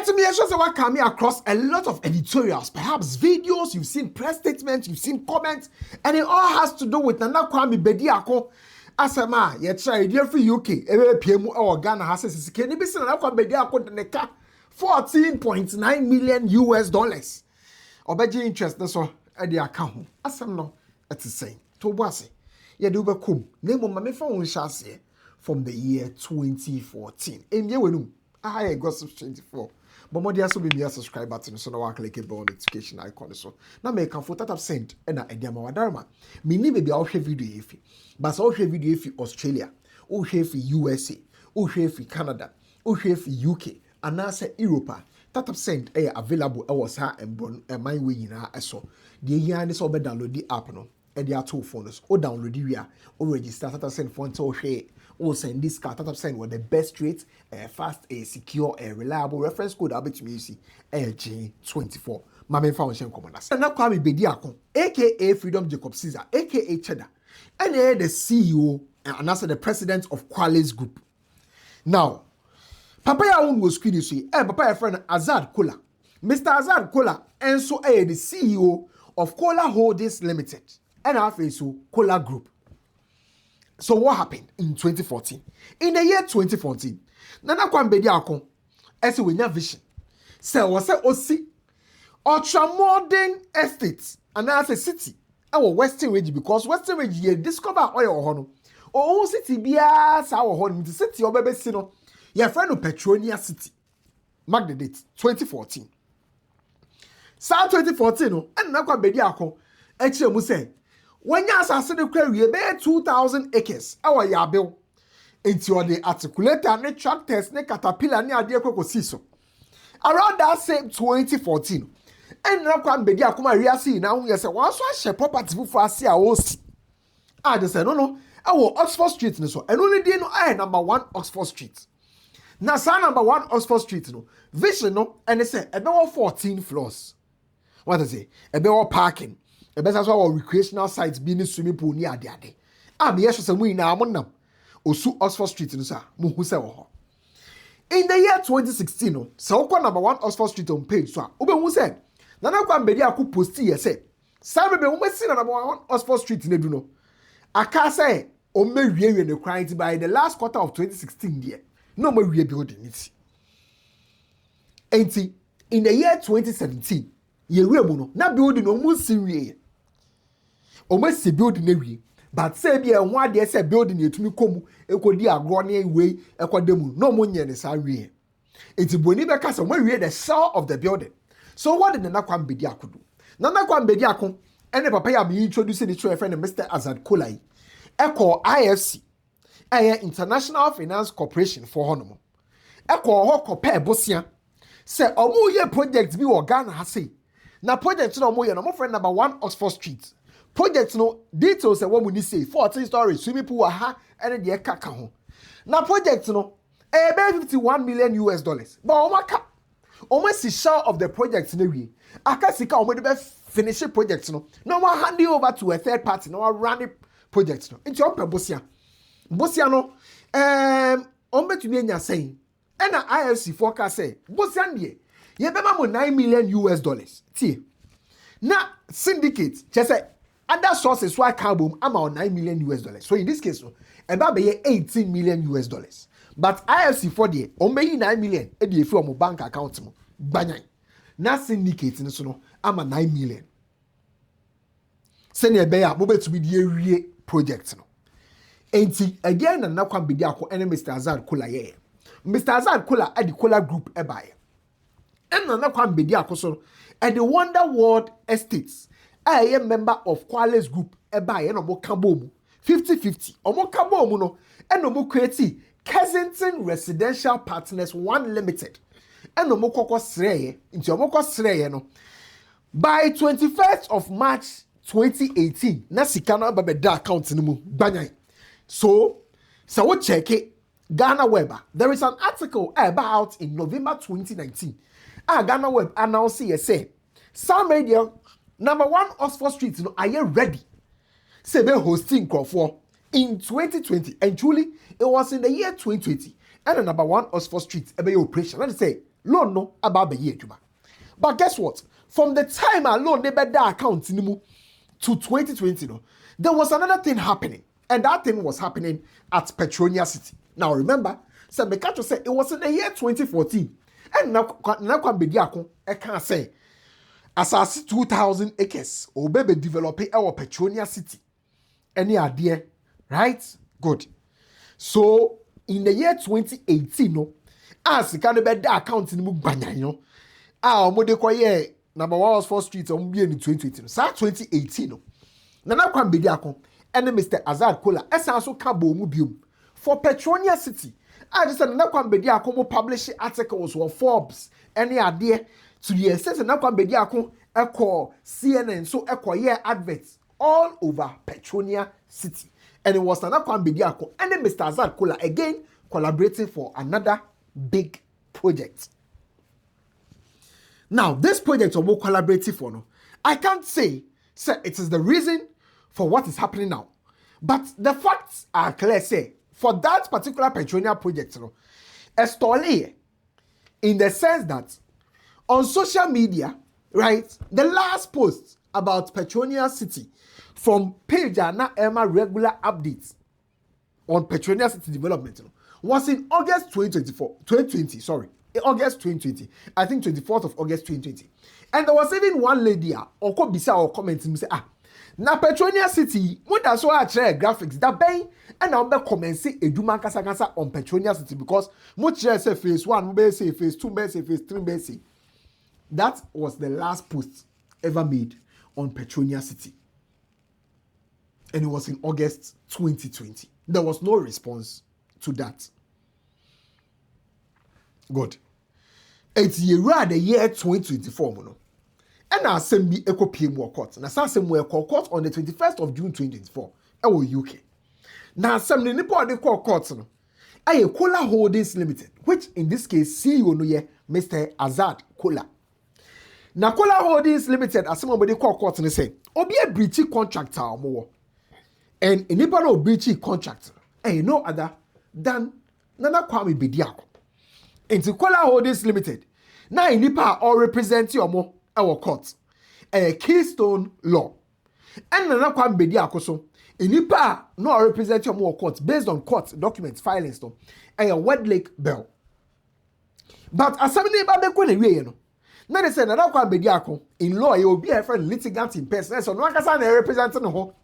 Let me assure you what coming across a lot of editorials, perhaps videos, you've seen press statements, you've seen comments, and it all has to do with Nana Kwame Bediako. Asama, yet try dear free UK, PM or Ghana has can you be seen Nana Kwame Bediako Neka 14.9 million US dollars. Obeji interest, that's all at the account. Asam no, that's the same. Tobase, ye do be kum, name on my phone chassis from the year 2014. In Yewenum. I gossip 24. But more also be me subscribe button so now I click the bell notification icon so. Now me can for that send and I idea my wadarma. Me ni baby I'll share video if. But I'll share video if Australia, or share for USA, or share for Canada, or share for UK, and now say Europe. That send available was her and my way in her so. The year is over download the app no. And there are two phones or download the or register that send phone to share. Or send this card that send with the best rate, fast, secure, reliable reference code. I'll bet you see LG24. My main foundation commanders. And now Kwame Bediako, aka Freedom Jacob Caesar, aka Cheddar, and the CEO and also the president of Qualis Group. Now, Papa Yaun was screen you see, Papa friend Azad Kola, Mr. Azad Kola, and so the CEO of Kola Holdings Limited, and our so Kola Group. So what happened in 2014? In the year 2014, Nana Kwame Bediako, as we have vision, so was a OC, ultra modern estates, and as a city, our Western Region, because Western Region discover oil hono, or city bias our home, the city of Babesino, your friend of Petronia City, mark the date 2014. South 2014, and Nana Kwame Bediako, actually, say. When you assassin the quarry, about 2,000 acres, our yabill into the articulator, ne tractors, ne caterpillar, ne idea coco. Around that same 2014, and now Kwame Bediako Mariasi now yes, once I share property for us here. I just said no, our Oxford Street so, and only did no I number 1 Oxford Street. Now, number 1 Oxford Street no, vision no, and they say about 14 floors. What I say? About parking. The best as well recreational sites being swimming pool near the day. I'm yes, some we now on Osu Oxford Street in the in the year 2016, so number 1 Oxford Street on page so Ube who said Nana Kwame Bediako post here said Sabe be we see number 1 Oxford Street in Eduno. I can say o me wie in the crime by the last quarter of 2016 there. No more wie building it. In the year 2017, ye we no na building no mu si almost a building every, but say be a one day say building you to me come, a could be a grony way, a quademu, no money in the side. It's Boniba Castle when we read the shell of the building. So what did Nana Kwame Bediako do? Nana Kwame Bediako, and the papa be introducing it to a friend, Mr. Azad Kolai, Echo IFC, International Finance Corporation for Honomo. Echo Hoko Pay Bosia, say, oh, your projects be or Ghana has say. Now, projects no more, no friend number 1 Oxford Street. Projects no details and what we say 14 stories swimming pool aha and the kaka ho. Now projects no about 51 million US dollars. But almost the share of the projects no we. Akasika almost the finish projects no. No more handing over to a third party. No more running projects no. Into your Bosia. Bosia no ombe to be saying. And the IFC forecast say Bosia ndiye. Ye bema mo 9 million US dollars. Tie. Na syndicate just say other sources why carbon amount 9 million US dollars. So in this case, about 18 million US dollars. But IFC for the only 9 million e dey from bank account mo. Banyan. Na syndicate no so no ama 9 million. Send be ya mo betu be the wie project no. Enti again na Nana Kwame Bediako and Mr. Azad Kola ye. Mr. Azad Kola at the Kola Group e buy. And Nana Kwame Bediako so at the Wonder World Estates. I am member of Qualis Group. Buy no more kabomu 50-50. Omo kabomu no and no more create Kensington Residential Partners 1 Limited. And no more koko sreye into omo koko sreye no. By 21st of March 2018, na sika no ba da account no mu banyan. So we check it. Ghana Web. There is an article about in November 2019. Ghana Web announced say some media number 1 Oxford Street, are you ready? Say be hosting Crawford in 2020, and truly it was in the year 2020. And the number 1 Oxford Street, be operation. Let's say loan no about the year juma. But guess what? From the time a loan they bet that account to 2020, no, there was another thing happening. And that thing was happening at Petronia City. Now remember, Mekacho said it was in the year 2014. And now Kwame Bediako, I can't say, as I see 2,000 acres, or baby developing our Petronia City. Any idea? Right? Good. So, in the year 2018, no, as the kind of bed account in Mubanya, you know, our Modeko number 1 was 4th Street on in 2018. So, 2018, no. Nana Kwame Bediako, and Mr. Azad Kola, as also Cabo Mubium for Petronia City. I just said Nana Kwame Bediako publish articles or Forbes, any idea to the extent Nana Kwame Bediako echo CNN, so echo adverts all over Petronia City. And it was Nana Kwame Bediako and then Mr. Azad Kola again collaborating for another big project. Now, this project of collaborating for no, I can't say it is the reason for what is happening now. But the facts are clear, say, for that particular Petronia project, no, a story in the sense that on social media, right, the last post about Petronia City from page and Emma regular updates on Petronia City development was in August 2020, August 2020. I think 24th of August 2020. And there was even one lady or commenting say, na Petronia City, what does so share graphics that bay and now be commencing a Juma Kasa on Petronia City because much say phase 1, may say phase 2, may say phase 3, may say. That was the last post ever made on Petronia City. And it was in August 2020. There was no response to that. Good. It's the year 2024, mono. And our assembly echo PM court. Na some were court on the 21st of June 2024. UK. Now some nipo de court no. Aye Kola Holdings Limited, which in this case CEO no ye Mr. Azad Kola. Na Kola Holdings Limited as somebody call court and say, obi a breachy contractor or more. And in nipa no breachy contract, no other than Nana Kwame Bediako. Into Kola Holdings Limited. Now in nipa all represent your more our court. Keystone Law. And Nana Kwame Bediako so in nipa no represent your more court based on court documents filings no. Wedlake Bell. But as some neighbor be going away, you know. Now they say Nana Kwame Bediako in law you will be a friend litigant in person. So no one can represent no.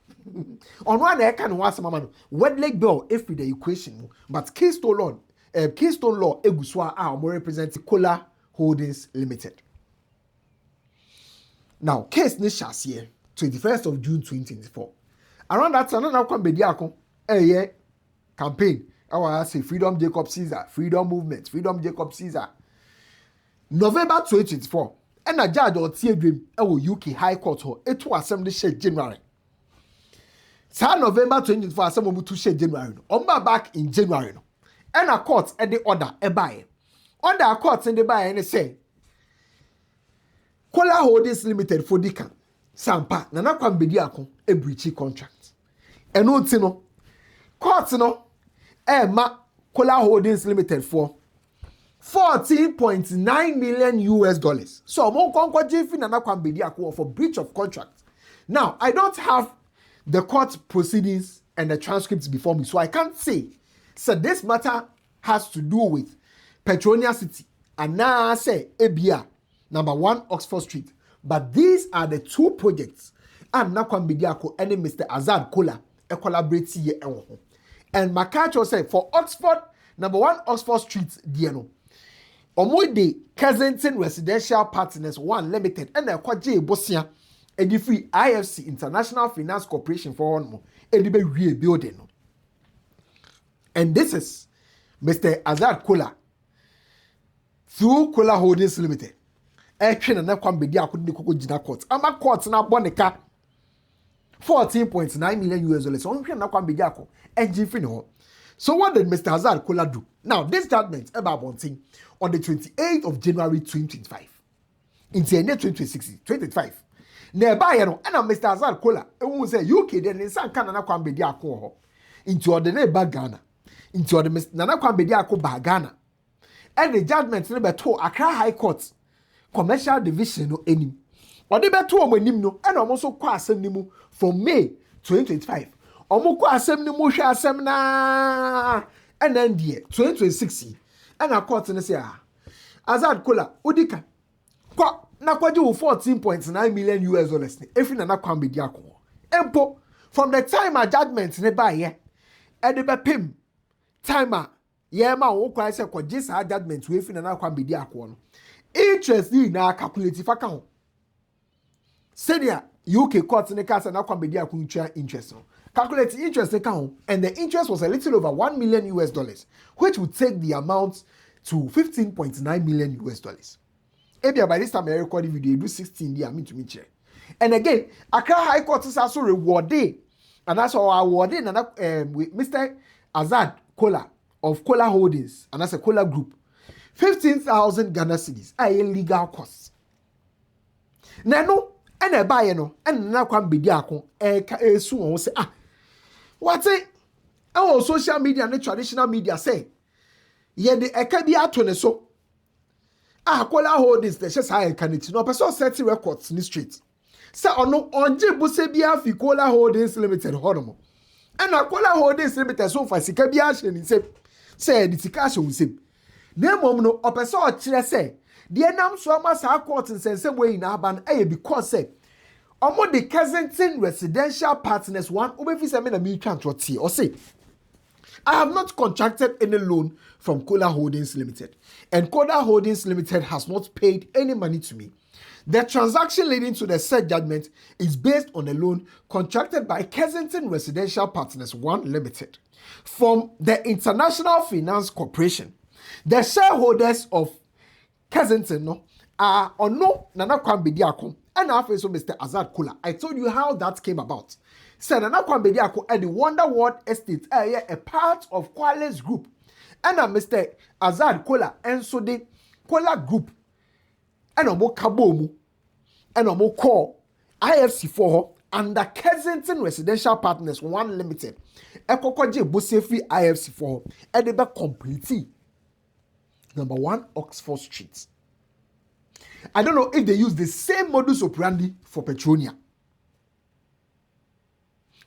On one I can was mama Wedlake Bell if with the equation, but Keystone Law eguswa more represent Kola Holdings Limited. Now case ni shasiye 21st of June 2024. Around that time Nana Kwame Bediako campaign I say Freedom Jacob Caesar, Freedom Movement, Freedom Jacob Caesar. November 2024 and a judge or teardream UK High Court it was assembly share January. So November 2024 some to share January. On back in January. And a court at the order a buy. Under a court in the buy and say Kola Holdings Limited for Dikan Sampa Nana Kwame Bediako a breachy contract. And no tino court no ma Kola Holdings Limited for $14.9 million US. So mo konko jifi Nana Kwame Bediako for breach of contract. Now I don't have the court proceedings and the transcripts before me, so I can't say. So this matter has to do with Petronia City and now say Ebia number 1 Oxford Street. But these are the two projects and Nana Kwame Bediako and Mr. Azad Kola collaborate here and Makacho said for Oxford number 1 Oxford Street Diano. Omoide Kensington Residential Partners 1 Limited and Kwaje Bosia and the free IFC International Finance Corporation for one more and the rebuilding. And this is Mr. Azad Kola through Kola Holdings Limited. Action and Nana Kwame Bediako di koko jina court. Ama court na bonika $14.9 million US. So Nana Kwame Bediako engine free no. So what did Mr. Azad Kola do? Now this judgment about one thing on the 28th of January 2025. In the year 2025. Nearby and Mr. Azad Kola who say UK then in San Nana Kwame Bediako into the neighbor Ghana. Into the Nana Kwame Bediako ba Ghana. and the judgment no beto Accra High Court Commercial Division no enim. Or the beto omo enim no and almost kwa asem nimu from May 2025. Omo kwa asem nimu hwe asem na and then die 2026 and a court no say Azad Kola udika kwa na kwaje 14.9 million US dollars ni efi na Kwame Bediako. Empo from the time a judgment ne ba ye e de be pim time yeah ma wo kwa say kwaje sa judgment we efi na Kwame Bediako no interest ni na calculate fa ka ho senior UK court ne ka say na Kwame Bediako ntwa interest no calculate interest ne ka ho and the interest was a little over 1 million US dollars which would take the amount to 15.9 million US dollars. Maybe by this time I record the video, you do 16 there, me to me check. And again, Accra High Court is also rewarded, and that's our awarded with Mr. Azad Kola of Kola Holdings, and that's a Kola Group, 15,000 Ghana cedis, legal costs. Now, and a buyer no, and now Kwame Bediako, soon say, what's it? Our social media and the traditional media say, yeah, the Ekabia to so. Kola Holdings the just high candidate no person set records in the street. Say ono onje buse bia fi Kola Holdings Limited honomo. And Kola Holdings Limited so fa sika bia hye ni say the sika hye unsem. Na mom no person o kire say de nam so ama sa court nsensem we na aba no because say omo the Kensington Residential Partners one obefi say me na me twa ntroti o say I have not contracted any loan from Kola Holdings Limited, and Kola Holdings Limited has not paid any money to me. The transaction leading to the said judgment is based on a loan contracted by Kensington Residential Partners 1 Limited from the International Finance Corporation. The shareholders of Kensington are Ono Nana Kwame Bediako and also Mr. Azad Kola. I told you how that came about. Said Nana Kwame Bediako at the Wonderworld Estate area, a part of Kwale's group. And Mr. Azad Kola and so the Kola group and Omo Kabomu and Omo call IFC for under Kensington Residential Partners 1 Limited. Ekokoje Bosefi IFC for Edeba Complete number 1 Oxford Street. I don't know if they use the same modus operandi for Petronia.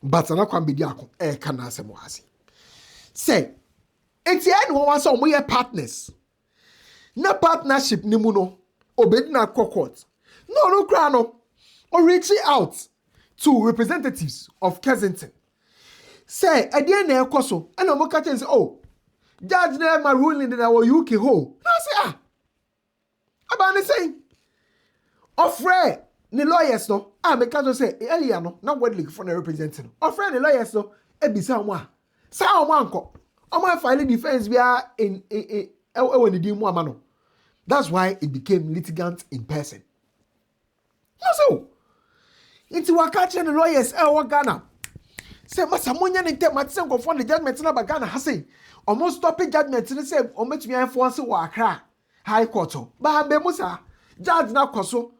But Nana Kwame Bediako kana asemo hasi. Say enti en wo wansa omo ye partners. Na partnership ni mu no obedi na court. No kra no. Or reaching out to representatives of Kensington. Say e dey na ekoso and omo ka chen say oh judge na ma ruling in our UK ho. Na say abani say ofre ni lawyers no me can say earlier no na Wedley for the representing ofre ni lawyers no ebisa mo a sa o mo anko o mo file defense bia in when di mu ama no. That's why it became litigant in person. No so inti wakache ni lawyers wa Ghana say masa monya ni tem atse go for the judgment na ba Ghana ha say almost stopping judgment ni say o metumi enforce wa Accra High Court ba be musa judge na koso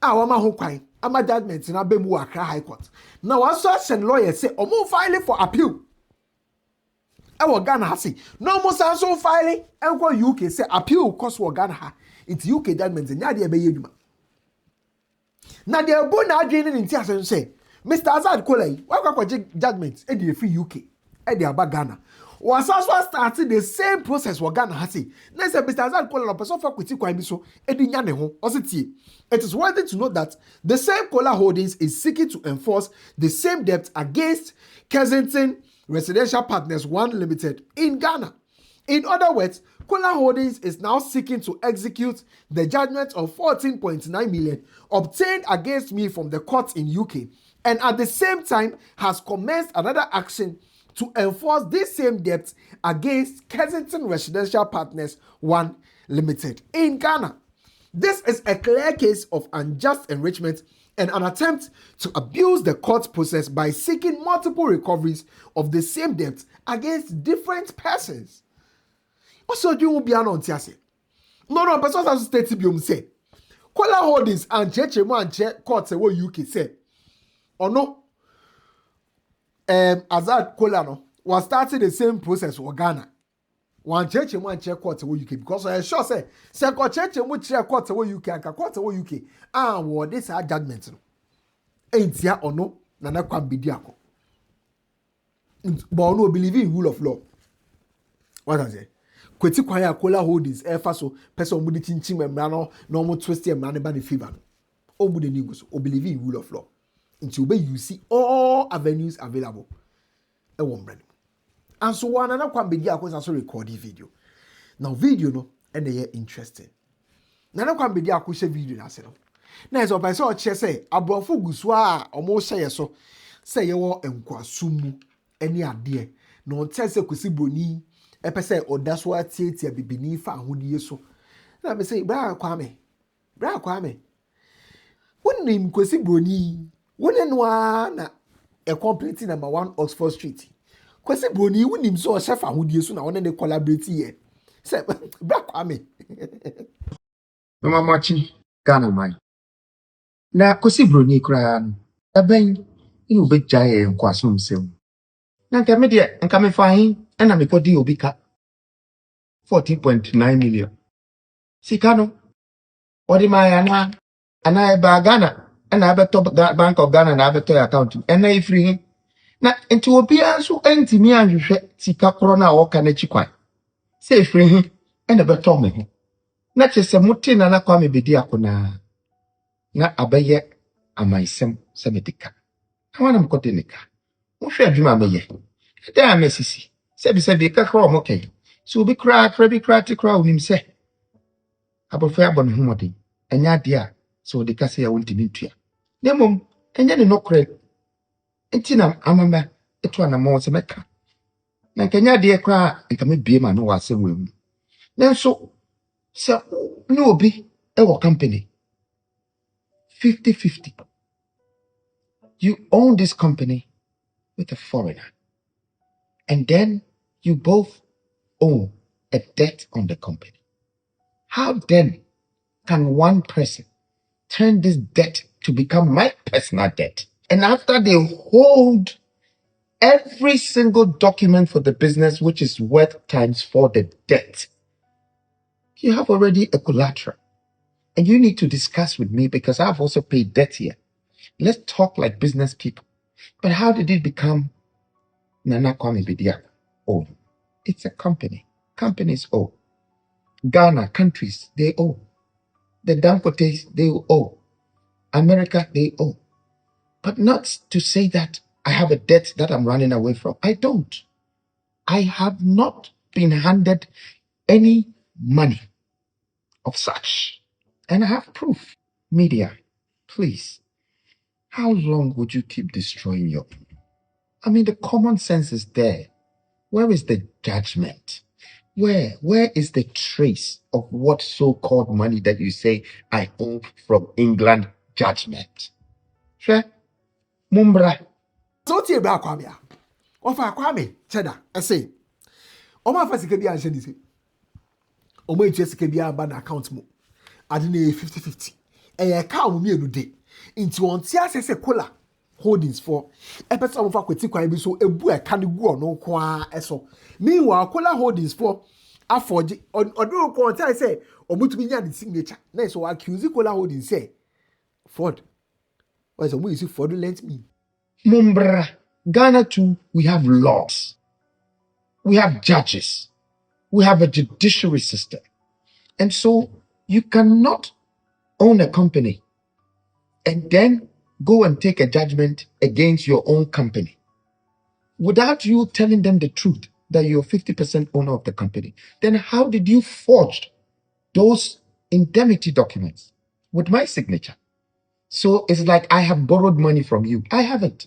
wama ho kwan ama judgment na be mu Accra High Court. Now also send lawyer say omo file for appeal. E Ghana ha say no mo san so file enko UK say appeal cost wo Ghana ha. It's UK judgment nya de be yeduma. Na de bo na adwene ni nti asen say Mr. Azad Kola wa kwa judgment e de free UK e de aba Ghana. Was also started the same process for Ghana has say. Now say Mr. Azad Kola person for kwiti kwan bi so e di nya ne ho. Osetie. It is worthy to note that the same Kola Holdings is seeking to enforce the same debt against Kensington Residential Partners 1 Limited in Ghana. In other words, Kola Holdings is now seeking to execute the judgment of 14.9 million obtained against me from the courts in UK, and at the same time has commenced another action to enforce this same debt against Kensington Residential Partners 1 Limited in Ghana. This is a clear case of unjust enrichment and an attempt to abuse the court process by seeking multiple recoveries of the same debt against different persons. Also, you will be an ontiase. No, person has stated biom say. Kola Holdings and Chechemo and Che court say what UK say. Or no, Azad Kola no was starting the same process for Ghana. one church and one check court away UK because I sure say second church and which check court away UK and court away UK. Ah, what this are judgment. Ain't ya or no? Nana Kwame Bediako. But no believe in rule of law. What I say? Kweti kwaya kola holdings so person mudi chinchin membrano normal twist and man by fever. O mudi nigos o believe in rule of law. Until you see all avenues available. A woman. And so one another Kwame Bediako also record the video. Now video no and they are interesting. Nana Kwame Bediako share video na say no. Na so by so che say abrofo gusua almost say so say you enkwasumu any ade no tell say kwesi broni epe say odaso atiatia bibini fa ahodie so. Na me say bra Kwame wonim kwesi broni wone no na a complete number 1 Oxford Street. Kwesi broni wonim so chef ahodie so na wone ne collaborate here. Say bra Kwame. Mama machi Ghana man. Na kwesi broni kura no. Aben inu obejaye nkwaso msem. Na nka me de nka me fahin na me kodi obi ka 14.9 million. Sika no odi ma ya na eba Ghana na abeto Bank of Ghana na abeto account na ifri hin. Na enti obi anso entimi anhwehwe sika koro na wo ka na chikwan. Se ifri hin na beto me ho. Na chese muti na Kwame Bediako na abeye amaisem se medika. Awana mkote nika. Mohwe adwuma ameye. Da amesisi. Se bi se bi ka kro mo kai. So bi kra te kra onim se. Abofo abon homode. Enya de a so de ka se ya wontimi ntua. Nemom enya ne nokre. Enti na amama eto anamo se meka. Na nkenya de kra nka me bie ma no wasem wemu. Nenso se no obi e wo company 50-50. You own this company with a foreigner. And then you both own a debt on the company. How then can one person turn this debt to become my personal debt? And after they hold every single document for the business, which is worth times 4 the debt, you have already a collateral. And you need to discuss with me because I've also paid debt here. Let's talk like business people. But how did it become Nana Kwame Bediako? Oh, it's a company. Companies owe. Ghana, countries, they owe. The Dangotes, they owe. America, they owe. But not to say that I have a debt that I'm running away from. I don't. I have not been handed any money of such. And I have proof. Media, please. How long would you keep destroying your... I mean, the common sense is there. Where is the judgment? Where is the trace of what so-called money that you say I owe from England judgment? Sure. Mumbra. So tie bra Kwame a. Ofa Kwame Cheddar say. Oma fa sika bi anhye ni se. Oma etu sika bi aba na account mo. Ade na 50-50. Eye ka mo mienu de. Nti won ti asese kola holdings for epesa mo fa kweti kwan bi so ebu e ka ne gu ono ko a eso. Meanwhile kola holdings for aforge odo ko on tell say omutumi nya the signature. Na so accuse kola holdings say fraud. Why so we see fraudulent me? Mumbra. Ghana too, we have laws. We have judges. We have a judiciary system. And so you cannot own a company and then go and take a judgment against your own company without you telling them the truth that you're 50% owner of the company. Then how did you forge those indemnity documents with my signature? So it's like I have borrowed money from you. I haven't.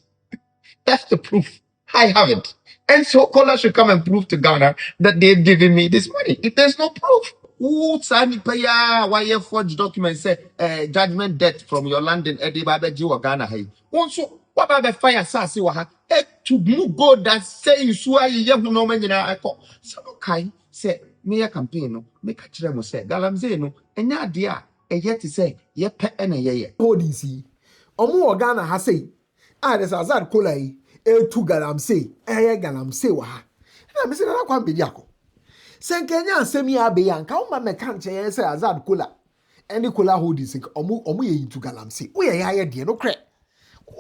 That's the proof. I haven't. And so Kola should come and prove to Ghana that they've given me this money. If there's no proof, why you forged documents say judgment debt from your London Edibabeji or Ghana? Hey, also what about the fire sassy waha? To move go that say you swear you have no man in our echo. So okay, say me a campaign no make a tremo say Galamze no and ya dear and yet to say ye pet and a ye. Holdings yi. Omo Ghana ha say. Ah, there's Azad kola yi. E tu galamse. Galamse wa ha. Na me say na Kwame Bediako. Senkenya semi abeyan ka uma mekan che say Azad Kola. Any Kola holdings omu ye into galamsey. We ya de no cre.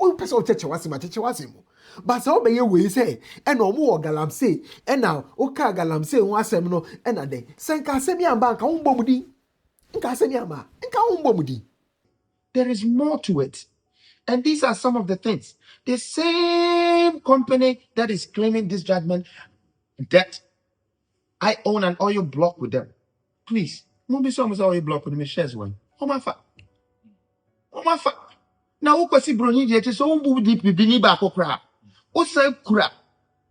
We person cheche wasimo. But so be we say and omu galamsey and now oka galamsey ho asem no and ade. Senka semi amba ka umbomudi. Nka semi amba. Nka umbomudi. There is more to it. And these are some of the things. The same company that is claiming this judgment that I own an oil block with them. Please, maybe some oil block with me shares one. Oh my fa. Oh my fa. Now who can see brony yet so who deep bini ba kokra. Who say kura?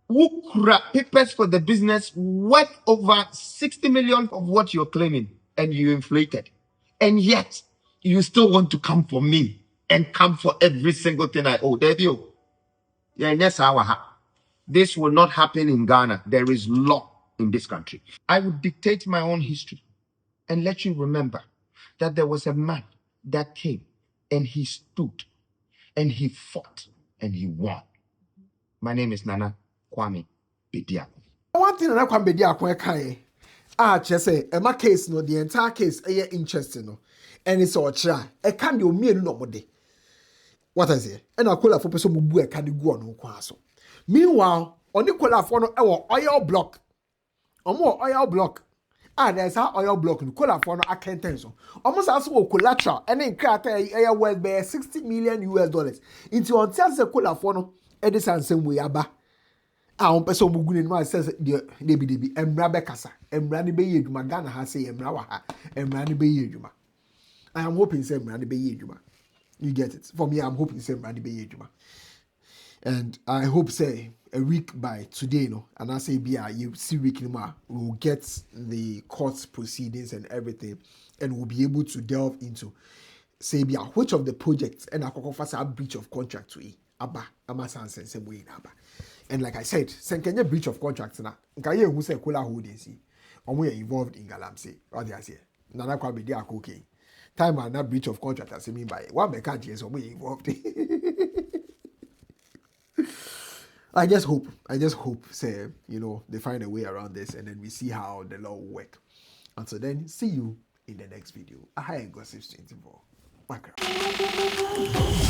Who kura papers for the business worth over 60 million of what you're claiming and you inflated. And yet you still want to come for me and come for every single thing I owe. There you. Yeah, yes, this will not happen in Ghana. There is law in this country. I would dictate my own history and let you remember that there was a man that came and he stood and he fought and he won. My name is Nana Kwame Bediako. One thing that Kwame Bediako kai just say my case no the entire case interesting no and it's all try e can the omienu no mode. What I say? And I call for person bubu e can go on kwa so. Meanwhile, on the call for no oil block. More oil block. There's how oil block no call for no accountants. Almost as well collateral and then crata worth by 60 million US dollars. Into on tells the call for no Edison same way aba. On person mugu no says they be emra bekasa. Emra ni be yeduma Ghana ha say emra wa ha. Emra ni be yeduma. I am hoping say emra ni be yeduma. You get it. For me, I'm hoping say emra ni be yeduma. And I hope say a week by today, no, and I say you see week more, we'll get the court proceedings and everything, and we'll be able to delve into say which of the projects and I confess a breach of contract to Abba, Amasan same way in Abba. And like I said, Senkenya breach of contract na. Nkaye who say Kola Holdings, we are involved in Galamsey. What they say? Nana Kwame Bediako okay. Time and that breach of contract as I mean by one mechanic is we involved. I just hope, say, they find a way around this and then we see how the law will work. Until then, see you in the next video. A high gossip 24. Magraheb.